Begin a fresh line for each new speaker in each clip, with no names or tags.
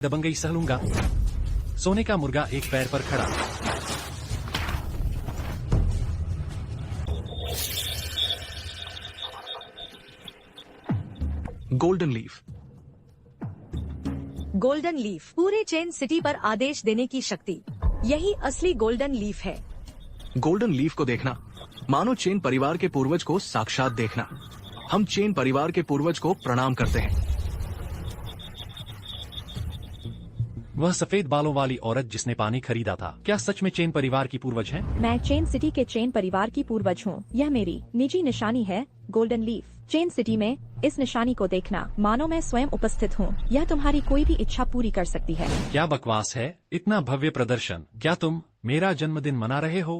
दबंगई सह लूंगा। सोने का मुर्गा एक पैर पर खड़ा।
Golden leaf.
गोल्डन लीफ, पूरे चेन सिटी पर आदेश देने की शक्ति, यही असली गोल्डन लीफ है।
गोल्डन लीफ को देखना मानो चेन परिवार के पूर्वज को साक्षात देखना। हम चेन परिवार के पूर्वज को प्रणाम करते हैं।
वह सफेद बालों वाली औरत जिसने पानी खरीदा था, क्या सच में चेन परिवार की पूर्वज है?
मैं चेन सिटी के चेन परिवार की पूर्वज हूँ। यह मेरी निजी निशानी है, गोल्डन लीफ। चेन सिटी में इस निशानी को देखना मानो मैं स्वयं उपस्थित हूँ। यह तुम्हारी कोई भी इच्छा पूरी कर सकती है।
क्या बकवास है, इतना भव्य प्रदर्शन। क्या तुम मेरा जन्मदिन मना रहे हो?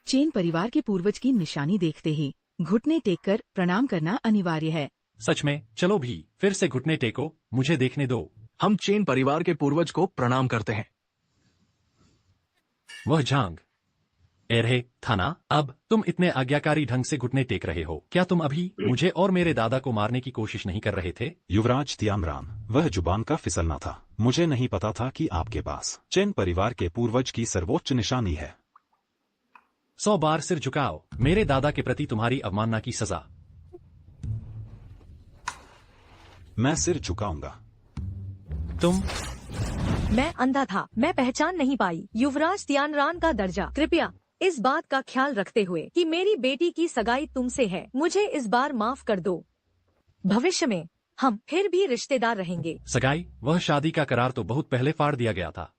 चेन परिवार के पूर्वज की निशानी देखते ही घुटने टेककर प्रणाम करना अनिवार्य है।
सच में? चलो भी फिर से घुटने टेको, मुझे देखने दो।
हम चेन परिवार के पूर्वज को प्रणाम करते हैं।
वह झांग एरहे था ना? अब तुम इतने आज्ञाकारी ढंग से घुटने टेक रहे हो। क्या तुम अभी मुझे और मेरे दादा को मारने की कोशिश नहीं कर रहे थे?
युवराज तियामरान, वह जुबान का फिसलना था। मुझे नहीं पता था कि आपके पास चेन परिवार के पूर्वज की सर्वोच्च निशानी है।
100 बार सिर झुकाओ, मेरे दादा के प्रति तुम्हारी अवमानना की सजा।
मैं सिर झुकाऊंगा।
तुम?
मैं अंधा था, मैं पहचान नहीं पाई युवराज तियानरान का दर्जा। कृपया इस बात का ख्याल रखते हुए कि मेरी बेटी की सगाई तुमसे है, मुझे इस बार माफ कर दो। भविष्य में हम फिर भी रिश्तेदार रहेंगे।
सगाई? वह शादी का करार तो बहुत पहले फाड़ दिया गया था।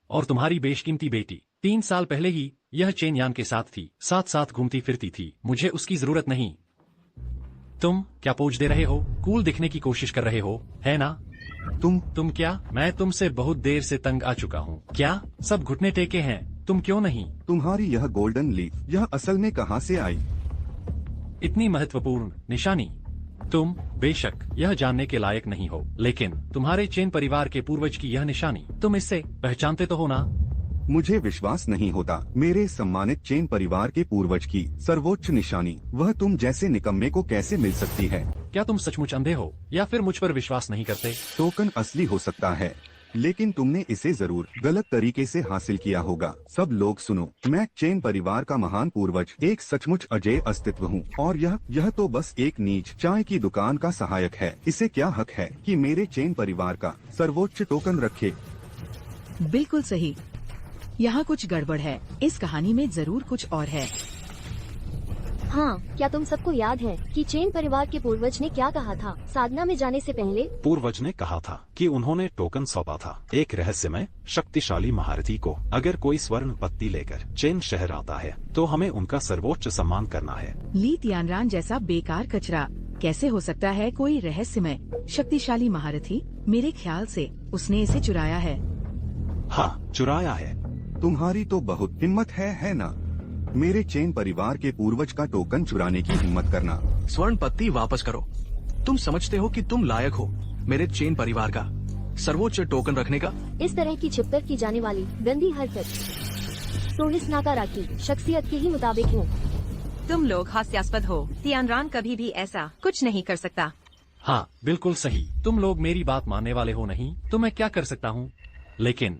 और तुम्हारी बेशकीमती बेटी 3 साल पहले ही यह चेन यान के साथ थी, साथ साथ घूमती फिरती थी। मुझे उसकी जरूरत नहीं। तुम क्या पोज दे रहे हो? कूल दिखने की कोशिश कर रहे हो, है ना? तुम क्या? मैं तुमसे बहुत देर से तंग आ चुका हूँ। क्या सब घुटने टेके हैं? तुम क्यों नहीं?
तुम्हारी यह गोल्डन लीफ, यह असल में कहाँ से आई?
इतनी महत्वपूर्ण निशानी? तुम बेशक यह जानने के लायक नहीं हो, लेकिन तुम्हारे चेन परिवार के पूर्वज की यह निशानी, तुम इससे पहचानते तो हो ना?
मुझे विश्वास नहीं होता। मेरे सम्मानित चेन परिवार के पूर्वज की सर्वोच्च निशानी, वह तुम जैसे निकम्मे को कैसे मिल सकती है?
क्या तुम सचमुच अंधे हो या फिर मुझ पर विश्वास नहीं करते?
टोकन असली हो सकता है, लेकिन तुमने इसे जरूर गलत तरीके से हासिल किया होगा। सब लोग सुनो, मैं चेन परिवार का महान पूर्वज, एक सचमुच अजय अस्तित्व हूँ, और यह तो बस एक नीच चाय की दुकान का सहायक है। इसे क्या हक है कि मेरे चेन परिवार का सर्वोच्च टोकन रखे?
बिल्कुल सही। यहाँ कुछ गड़बड़ है। इस कहानी में जरूर कुछ और है।
हाँ, क्या तुम सबको याद है कि चेन परिवार के पूर्वज ने क्या कहा था साधना में जाने से पहले?
पूर्वज ने कहा था कि उन्होंने टोकन सौंपा था एक रहस्यमय शक्तिशाली महारथी को। अगर कोई स्वर्ण पत्ती लेकर चेन शहर आता है तो हमें उनका सर्वोच्च सम्मान करना है।
ली तियानरान जैसा बेकार कचरा कैसे हो सकता है कोई रहस्यमय शक्तिशाली महारथी? मेरे ख्याल से उसने इसे चुराया है।
हाँ, चुराया है।
तुम्हारी तो बहुत हिम्मत है ना? मेरे चेन परिवार के पूर्वज का टोकन चुराने की हिम्मत करना।
स्वर्ण पत्ती वापस करो। तुम समझते हो कि तुम लायक हो मेरे चेन परिवार का सर्वोच्च टोकन रखने का?
इस तरह की छिपकर की जाने वाली गंदी हरकत तो इस नाकारा की शख्सियत के ही मुताबिक हो।
तुम लोग हास्यास्पद हो। तियानरान कभी भी ऐसा कुछ नहीं कर सकता।
हाँ, बिल्कुल सही। तुम लोग मेरी बात मानने वाले हो नहीं, तो मैं क्या कर सकता हूँ? लेकिन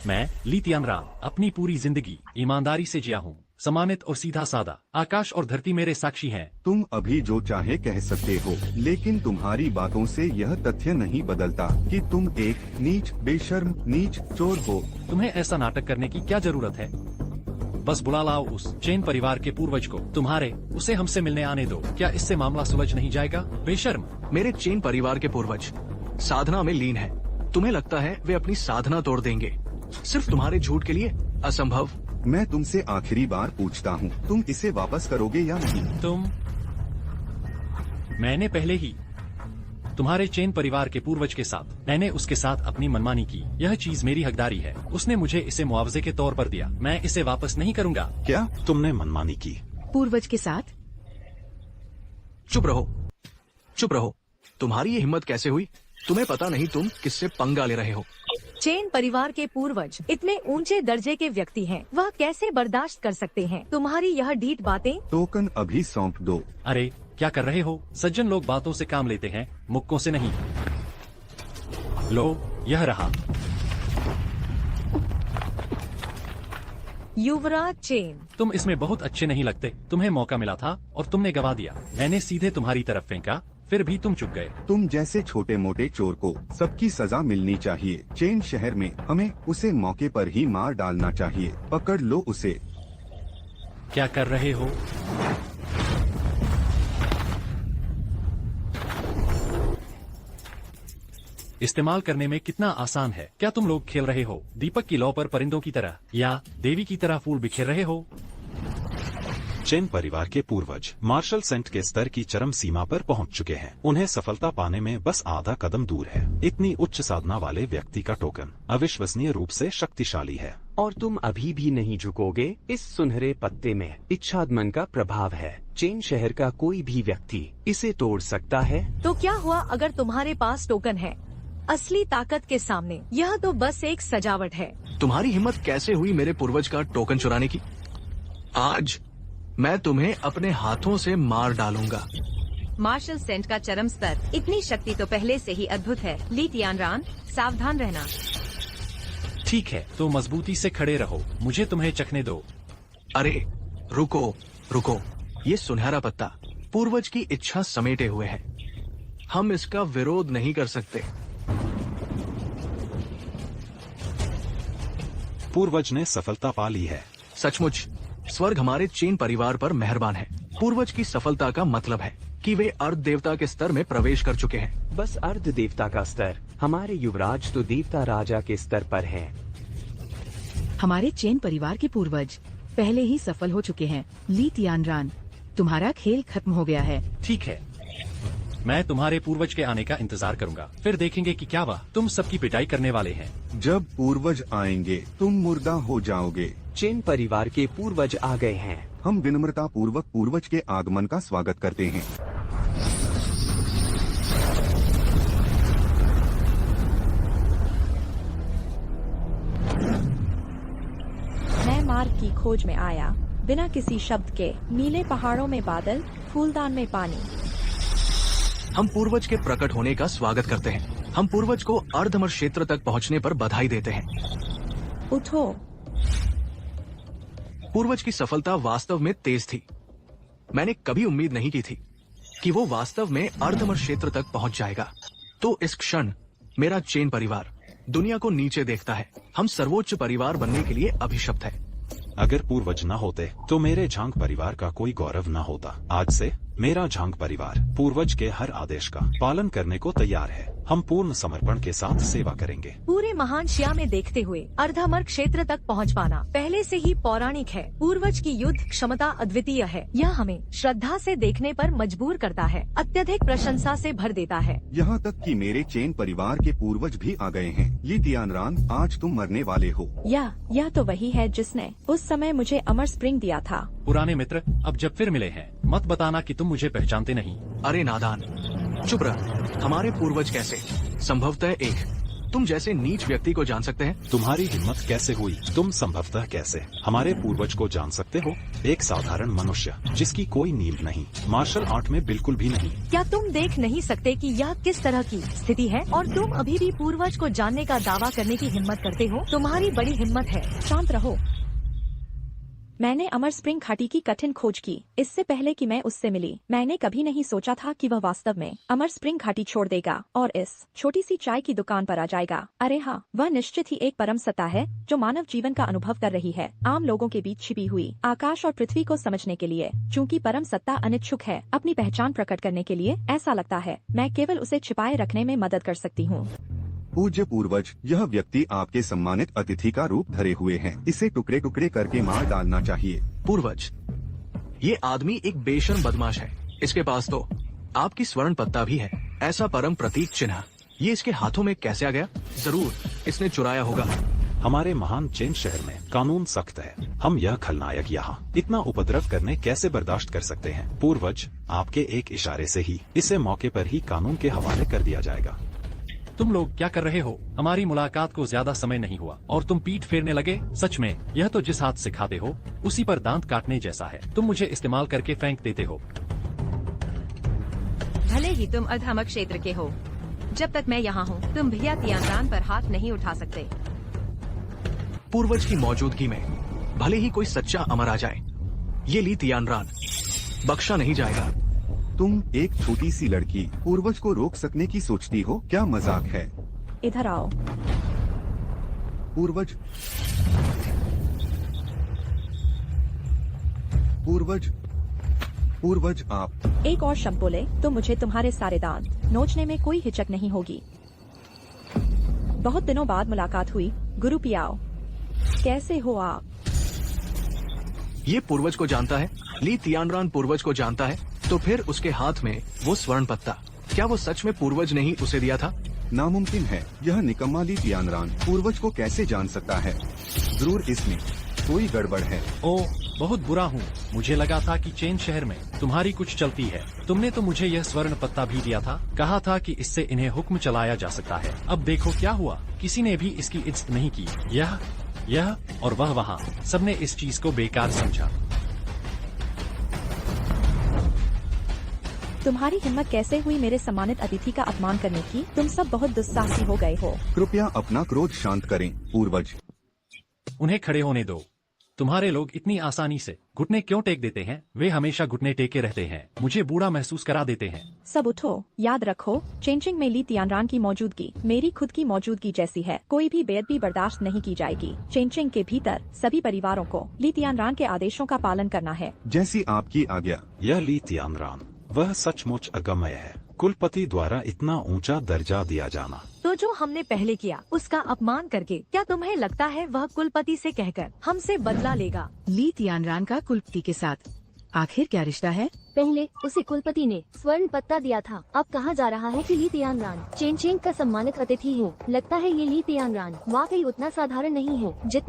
मैं ली तियानरान अपनी पूरी जिंदगी ईमानदारी से जिया हूँ, सम्मानित और सीधा सादा। आकाश और धरती मेरे साक्षी हैं।
तुम अभी जो चाहे कह सकते हो, लेकिन तुम्हारी बातों से यह तथ्य नहीं बदलता कि तुम एक नीच, बेशर्म, नीच चोर हो।
तुम्हें ऐसा नाटक करने की क्या जरूरत है? बस बुला लाओ उस चेन परिवार के पूर्वज को। उसे हमसे मिलने आने दो। क्या इससे मामला सुलझ नहीं जाएगा? बेशर्म!
मेरे चेन परिवार के पूर्वज साधना में लीन है। तुम्हें लगता है वे अपनी साधना तोड़ देंगे सिर्फ तुम्हारे झूठ के लिए? असंभव।
मैं तुमसे आखिरी बार पूछता हूँ, तुम इसे वापस करोगे या नहीं?
मैंने पहले ही तुम्हारे चेन परिवार के पूर्वज के साथ, मैंने उसके साथ अपनी मनमानी की। यह चीज मेरी हकदारी है। उसने मुझे इसे मुआवजे के तौर पर दिया। मैं इसे वापस नहीं करूँगा।
क्या
तुमने मनमानी की?
पूर्वज के साथ?
चुप रहो, चुप रहो। तुम्हारी ये हिम्मत कैसे हुई? तुम्हें पता नहीं तुम किससे पंगा ले रहे हो?
चेन परिवार के पूर्वज इतने ऊंचे दर्जे के व्यक्ति हैं, वह कैसे बर्दाश्त कर सकते हैं तुम्हारी यह ढीठ बातें?
टोकन अभी सौंप दो।
अरे क्या कर रहे हो? सज्जन लोग बातों से काम लेते हैं, मुक्कों से नहीं। लो, यह रहा।
युवराज चेन,
तुम इसमें बहुत अच्छे नहीं लगते। तुम्हें मौका मिला था और तुमने गवा दिया। मैंने सीधे तुम्हारी तरफ फेंका, फिर भी तुम चुप गए।
तुम जैसे छोटे मोटे चोर को सबकी सजा मिलनी चाहिए। चेन शहर में हमें उसे मौके पर ही मार डालना चाहिए। पकड़ लो उसे।
क्या कर रहे हो? इस्तेमाल करने में कितना आसान है। क्या तुम लोग खेल रहे हो दीपक की लौ पर परिंदों की तरह, या देवी की तरह फूल बिखेर रहे हो?
चेन परिवार के पूर्वज मार्शल सेंट के स्तर की चरम सीमा पर पहुंच चुके हैं। उन्हें सफलता पाने में बस आधा कदम दूर है। इतनी उच्च साधना वाले व्यक्ति का टोकन अविश्वसनीय रूप से शक्तिशाली है।
और तुम अभी भी नहीं झुकोगे। इस सुनहरे पत्ते में इच्छादमन का प्रभाव है। चेन शहर का कोई भी व्यक्ति इसे तोड़ सकता है।
तो क्या हुआ अगर तुम्हारे पास टोकन है? असली ताकत के सामने यह तो बस एक सजावट है।
तुम्हारी हिम्मत कैसे हुई मेरे पूर्वज का टोकन चुराने की? आज मैं तुम्हें अपने हाथों से मार डालूंगा।
मार्शल सेंट का चरम स्तर। इतनी शक्ति तो पहले से ही अद्भुत है। ली तियानरान, सावधान रहना।
ठीक है, तो मजबूती से खड़े रहो। मुझे तुम्हें चखने दो।
अरे रुको रुको, ये सुनहरा पत्ता पूर्वज की इच्छा समेटे हुए है। हम इसका विरोध नहीं कर सकते।
पूर्वज ने सफलता पा ली है।
सचमुच स्वर्ग हमारे चेन परिवार पर मेहरबान है। पूर्वज की सफलता का मतलब है कि वे अर्ध देवता के स्तर में प्रवेश कर चुके हैं।
बस अर्ध देवता का स्तर। हमारे युवराज तो देवता राजा के स्तर पर हैं।
हमारे चेन परिवार के पूर्वज पहले ही सफल हो चुके हैं। ली तियानरान, तुम्हारा खेल खत्म हो गया है।
ठीक है, मैं तुम्हारे पूर्वज के आने का इंतजार करूंगा। फिर देखेंगे कि क्या वह तुम सबकी पिटाई करने वाले हैं।
जब पूर्वज आएंगे तुम मुर्दा हो जाओगे।
चेन परिवार के पूर्वज आ गए हैं।
हम विनम्रता पूर्वक पूर्वज के आगमन का स्वागत करते हैं।
मैं मार्ग की खोज में आया, बिना किसी शब्द के। नीले पहाड़ों में बादल, फूलदान में पानी।
हम पूर्वज के प्रकट होने का स्वागत करते हैं। हम पूर्वज को अर्धअमर क्षेत्र तक पहुंचने पर बधाई देते हैं।
उठो।
पूर्वज की सफलता वास्तव में तेज थी। मैंने कभी उम्मीद नहीं की थी कि वो वास्तव में अर्धअमर क्षेत्र तक पहुंच जाएगा। तो इस क्षण मेरा चेन परिवार दुनिया को नीचे देखता है। हम सर्वोच्च परिवार बनने के लिए अभिशप्त है।
अगर पूर्वज न होते तो मेरे झांग परिवार का कोई गौरव न होता। आज से मेरा झांग परिवार पूर्वज के हर आदेश का पालन करने को तैयार है। हम पूर्ण समर्पण के साथ सेवा करेंगे।
पूरे महान शिया में देखते हुए अर्धअमर क्षेत्र तक पहुंच पाना पहले से ही पौराणिक है। पूर्वज की युद्ध क्षमता अद्वितीय है। यह हमें श्रद्धा से देखने पर मजबूर करता है, अत्यधिक प्रशंसा से भर देता है।
यहाँ तक कि मेरे चेन परिवार के पूर्वज भी आ गए हैं। ली तियानरान, आज तुम मरने वाले हो।
यह तो वही है जिसने उस समय मुझे अमर स्प्रिंग दिया था।
पुराने मित्र, अब जब फिर मिले हैं, मत बताना कि तुम मुझे पहचानते नहीं।
अरे नादान, चुप रह। हमारे पूर्वज कैसे संभवतः एक तुम जैसे नीच व्यक्ति को जान सकते हैं?
तुम्हारी हिम्मत कैसे हुई? तुम संभवतः कैसे हमारे पूर्वज को जान सकते हो? एक साधारण मनुष्य जिसकी कोई नींव नहीं, मार्शल आर्ट में बिल्कुल भी नहीं।
क्या तुम देख नहीं सकते कि यह किस तरह की स्थिति है? और तुम अभी भी पूर्वज को जानने का दावा करने की हिम्मत करते हो? तुम्हारी बड़ी हिम्मत है।
शांत रहो। मैंने अमर स्प्रिंग घाटी की कठिन खोज की। इससे पहले कि मैं उससे मिली, मैंने कभी नहीं सोचा था कि वह वास्तव में अमर स्प्रिंग घाटी छोड़ देगा और इस छोटी सी चाय की दुकान पर आ जाएगा। अरे हाँ, वह निश्चित ही एक परम सत्ता है जो मानव जीवन का अनुभव कर रही है, आम लोगों के बीच छिपी हुई, आकाश और पृथ्वी को समझने के लिए। चूँकि परम सत्ता अनिच्छुक है अपनी पहचान प्रकट करने के लिए, ऐसा लगता है मैं केवल उसे छिपाए रखने में मदद कर सकती हूँ।
पूज्य पूर्वज, यह व्यक्ति आपके सम्मानित अतिथि का रूप धरे हुए हैं। इसे टुकड़े टुकड़े करके मार डालना चाहिए।
पूर्वज, ये आदमी एक बेशर्म बदमाश है। इसके पास तो आपकी स्वर्ण पत्ता भी है, ऐसा परम प्रतीक चिन्ह। ये इसके हाथों में कैसे आ गया? जरूर इसने चुराया होगा।
हमारे महान चेन शहर में कानून सख्त है। हम यह खलनायक यहाँ इतना उपद्रव करने कैसे बर्दाश्त कर सकते हैं? पूर्वज, आपके एक इशारे से ही इसे मौके पर ही कानून के हवाले कर दिया जाएगा।
तुम लोग क्या कर रहे हो? हमारी मुलाकात को ज्यादा समय नहीं हुआ और तुम पीठ फेरने लगे? सच में यह तो जिस हाथ से खाते हो उसी पर दांत काटने जैसा है। तुम मुझे इस्तेमाल करके फेंक देते हो।
भले ही तुम अधमक क्षेत्र के हो, जब तक मैं यहाँ हूँ तुम भैया तियानरान पर हाथ नहीं उठा सकते।
पूर्वज की मौजूदगी में भले ही कोई सच्चा अमर आ जाए, ये ली तियानरान बख्शा नहीं जाएगा।
तुम एक छोटी सी लड़की पूर्वज को रोक सकने की सोचती हो? क्या मजाक है?
इधर आओ।
पूर्वज पूर्वज पूर्वज आप।
एक और शब्द बोले तो मुझे तुम्हारे सारे दांत नोचने में कोई हिचक नहीं होगी। बहुत दिनों बाद मुलाकात हुई, गुरु पियाओ। कैसे हो आप?
ये पूर्वज को जानता है? ली तियानरान पूर्वज को जानता है? तो फिर उसके हाथ में वो स्वर्ण पत्ता, क्या वो सच में पूर्वज ने ही उसे दिया था?
नामुमकिन है। यह निकम्मा ली तियानरान पूर्वज को कैसे जान सकता है? जरूर इसमें कोई गड़बड़ है।
ओ, बहुत बुरा हूँ। मुझे लगा था कि चेन शहर में तुम्हारी कुछ चलती है। तुमने तो मुझे यह स्वर्ण पत्ता भी दिया था, कहा था कि इससे इन्हें हुक्म चलाया जा सकता है। अब देखो क्या हुआ, किसी ने भी इसकी इज्जत नहीं की। यह और वह वहाँ, सबने इस चीज को बेकार समझा।
तुम्हारी हिम्मत कैसे हुई मेरे सम्मानित अतिथि का अपमान करने की? तुम सब बहुत दुस्साहसी हो गए हो।
कृपया अपना क्रोध शांत करें पूर्वज।
उन्हें खड़े होने दो। तुम्हारे लोग इतनी आसानी से घुटने क्यों टेक देते हैं? वे हमेशा घुटने टेके रहते हैं, मुझे बूढ़ा महसूस करा देते हैं।
सब उठो। याद रखो, चेंचिंग में ली तियानरान की मौजूदगी मेरी खुद की मौजूदगी जैसी है। कोई भी बेअदबी बर्दाश्त नहीं की जाएगी। चेंचिंग के भीतर सभी परिवारों को ली तियानरान के आदेशों का पालन करना है।
जैसी आपकी आज्ञा।
यह ली तियानरान, वह सचमुच अगम्य है। कुलपति द्वारा इतना ऊंचा दर्जा दिया जाना।
तो जो हमने पहले किया उसका अपमान करके, क्या तुम्हें लगता है वह कुलपति से कहकर हमसे बदला लेगा?
ली तियानरान का कुलपति के साथ आखिर क्या रिश्ता है?
पहले उसे कुलपति ने स्वर्ण पत्ता दिया था, अब कहा जा रहा है कि ली तियानरान चेंग का सम्मानित अतिथि है। लगता है ये ली तियानरान वाकई उतना साधारण नहीं है जितना